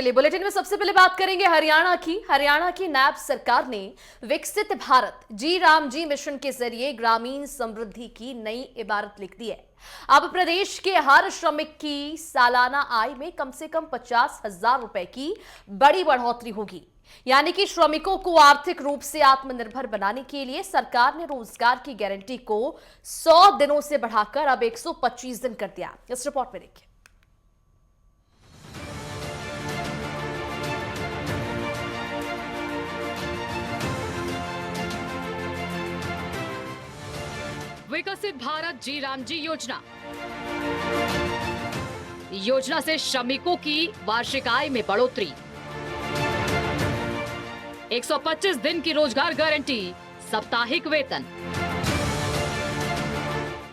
चलिए बुलेटिन में सबसे पहले बात करेंगे हरियाणा की नायब सरकार ने विकसित भारत जी राम जी मिशन के जरिए ग्रामीण समृद्धि की नई इबारत लिख दी है। अब प्रदेश के हर श्रमिक की सालाना आय में कम से कम 50,000 रुपए की बड़ी बढ़ोतरी होगी। यानी कि श्रमिकों को आर्थिक रूप से आत्मनिर्भर बनाने के लिए सरकार ने रोजगार की गारंटी को 100 दिनों से बढ़ाकर अब 125 दिन कर दिया। इस रिपोर्ट में देखिए। विकसित भारत जी राम जी योजना से श्रमिकों की वार्षिक आय में बढ़ोतरी, 125 दिन की रोजगार गारंटी, साप्ताहिक वेतन।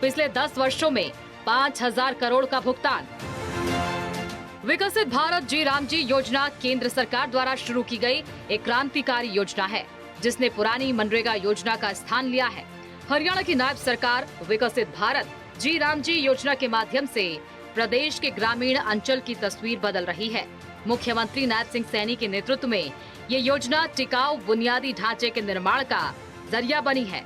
पिछले 10 वर्षों में 5,000 करोड़ का भुगतान। विकसित भारत जी राम जी योजना केंद्र सरकार द्वारा शुरू की गई एक क्रांतिकारी योजना है, जिसने पुरानी मनरेगा योजना का स्थान लिया है। हरियाणा की नायब सरकार विकसित भारत जी राम जी योजना के माध्यम से प्रदेश के ग्रामीण अंचल की तस्वीर बदल रही है। मुख्यमंत्री नायब सिंह सैनी के नेतृत्व में ये योजना टिकाऊ बुनियादी ढांचे के निर्माण का जरिया बनी है।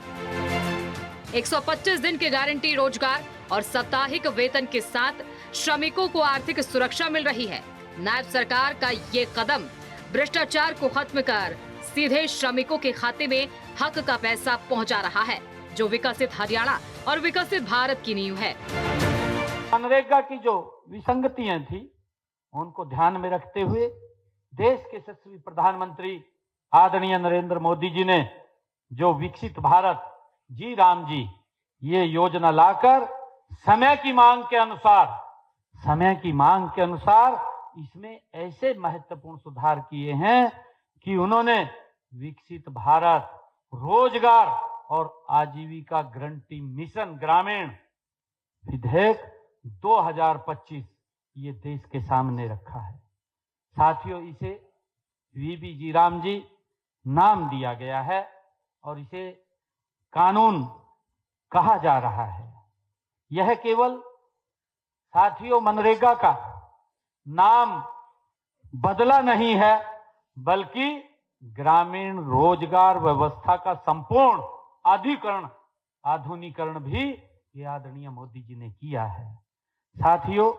125 दिन की गारंटी रोजगार और साप्ताहिक वेतन के साथ श्रमिकों को आर्थिक सुरक्षा मिल रही है। नायब सरकार का ये कदम भ्रष्टाचार को खत्म कर सीधे श्रमिकों के खाते में हक का पैसा पहुंचा रहा है, जो विकसित हरियाणा और विकसित भारत की नींव है। मनरेगा की जो विसंगतियां थी उनको ध्यान में रखते हुए देश के यशस्वी प्रधानमंत्री आदरणीय नरेंद्र मोदी जी ने जो विकसित भारत जी राम जी ये योजना लाकर समय की मांग के अनुसार इसमें ऐसे महत्वपूर्ण सुधार किए हैं कि उन्होंने विकसित भारत रोजगार और आजीविका गारंटी मिशन ग्रामीण विधेयक 2025 ये देश के सामने रखा है। साथियों, इसे वीबी जी राम जी नाम दिया गया है और इसे कानून कहा जा रहा है। यह केवल साथियों मनरेगा का नाम बदला नहीं है, बल्कि ग्रामीण रोजगार व्यवस्था का संपूर्ण आधुनिकीकरण भी ये आदरणीय मोदी जी ने किया है। साथियों,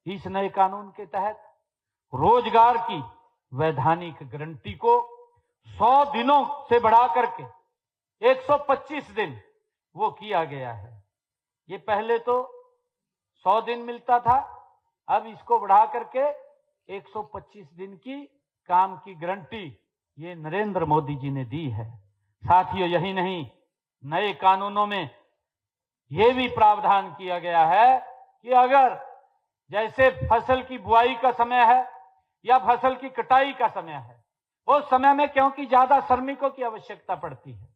इस नए कानून के तहत रोजगार की वैधानिक गारंटी को 100 दिनों से बढ़ा करके 125 दिन वो किया गया है। ये पहले तो 100 दिन मिलता था, अब इसको बढ़ा करके 125 दिन की काम की गारंटी ये नरेंद्र मोदी जी ने दी है। साथियों, यही नहीं, नए कानूनों में यह भी प्रावधान किया गया है कि अगर जैसे फसल की बुआई का समय है या फसल की कटाई का समय है, उस समय में क्योंकि ज्यादा श्रमिकों की आवश्यकता पड़ती है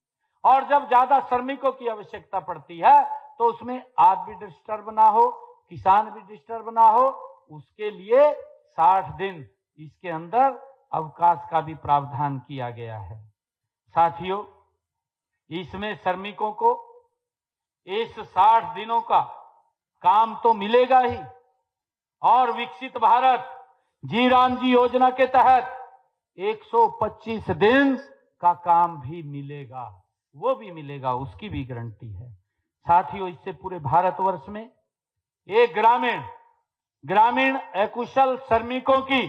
और जब ज्यादा श्रमिकों की आवश्यकता पड़ती है तो उसमें आप भी डिस्टर्ब ना हो, किसान भी डिस्टर्ब ना हो, उसके लिए 60 दिन इसके अंदर अवकाश का भी प्रावधान किया गया है। साथियों, इसमें श्रमिकों को इस 60 दिनों का काम तो मिलेगा ही और विकसित भारत जी राम जी योजना के तहत 125 दिन का काम भी मिलेगा, वो भी मिलेगा, उसकी भी गारंटी है। साथियों, इससे पूरे भारतवर्ष में एक ग्रामीण अकुशल श्रमिकों की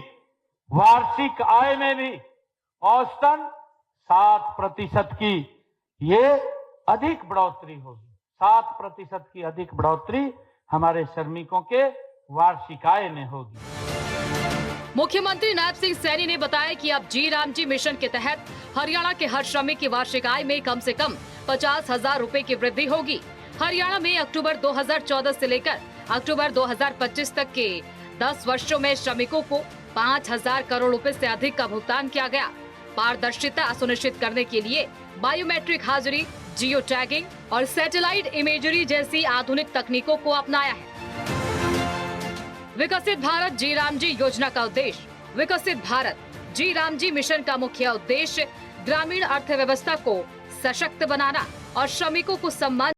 वार्षिक आय में भी औसतन 7% की ये अधिक बढ़ोतरी होगी। 7% की अधिक बढ़ोतरी हमारे श्रमिकों के वार्षिक आय में होगी। मुख्यमंत्री नायब सिंह सैनी ने बताया कि अब जी राम जी मिशन के तहत हरियाणा के हर श्रमिक की वार्षिक आय में कम से कम 50,000 रुपए की वृद्धि होगी। हरियाणा में अक्टूबर 2014 से लेकर अक्टूबर 2025 तक के 10 वर्षों में श्रमिकों को 5,000 करोड़ रुपए से अधिक का भुगतान किया गया। पारदर्शिता सुनिश्चित करने के लिए बायोमेट्रिक हाजिरी, जियो टैगिंग और सैटेलाइट इमेजरी जैसी आधुनिक तकनीकों को अपनाया है। विकसित भारत जी राम जी योजना का उद्देश्य, विकसित भारत जी राम जी मिशन का मुख्य उद्देश्य ग्रामीण अर्थव्यवस्था को सशक्त बनाना और श्रमिकों को सम्मान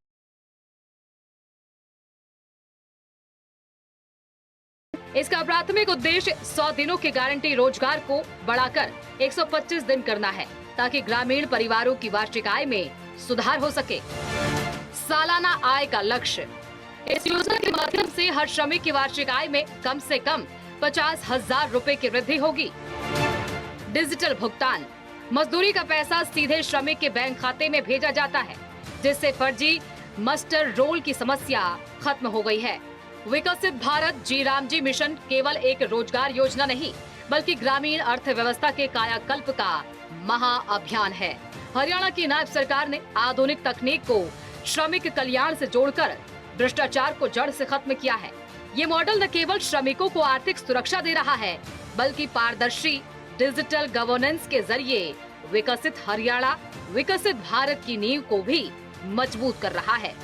इसका प्राथमिक उद्देश्य 100 दिनों के गारंटी रोजगार को बढ़ाकर 125 दिन करना है, ताकि ग्रामीण परिवारों की वार्षिक आय में सुधार हो सके। सालाना आय का लक्ष्य। इस योजना के माध्यम से हर श्रमिक की वार्षिक आय में कम से कम 50,000 रुपए की वृद्धि होगी। डिजिटल भुगतान। मजदूरी का पैसा सीधे श्रमिक के बैंक खाते में भेजा जाता है, जिससे फर्जी मस्टर रोल की समस्या खत्म हो गई है। विकसित भारत जी राम जी मिशन केवल एक रोजगार योजना नहीं, बल्कि ग्रामीण अर्थव्यवस्था के कायाकल्प का महाअभियान है। हरियाणा की नायब सरकार ने आधुनिक तकनीक को श्रमिक कल्याण से जोड़कर भ्रष्टाचार को जड़ से खत्म किया है। ये मॉडल न केवल श्रमिकों को आर्थिक सुरक्षा दे रहा है, बल्कि पारदर्शी डिजिटल गवर्नेंस के जरिए विकसित हरियाणा, विकसित भारत की नींव को भी मजबूत कर रहा है।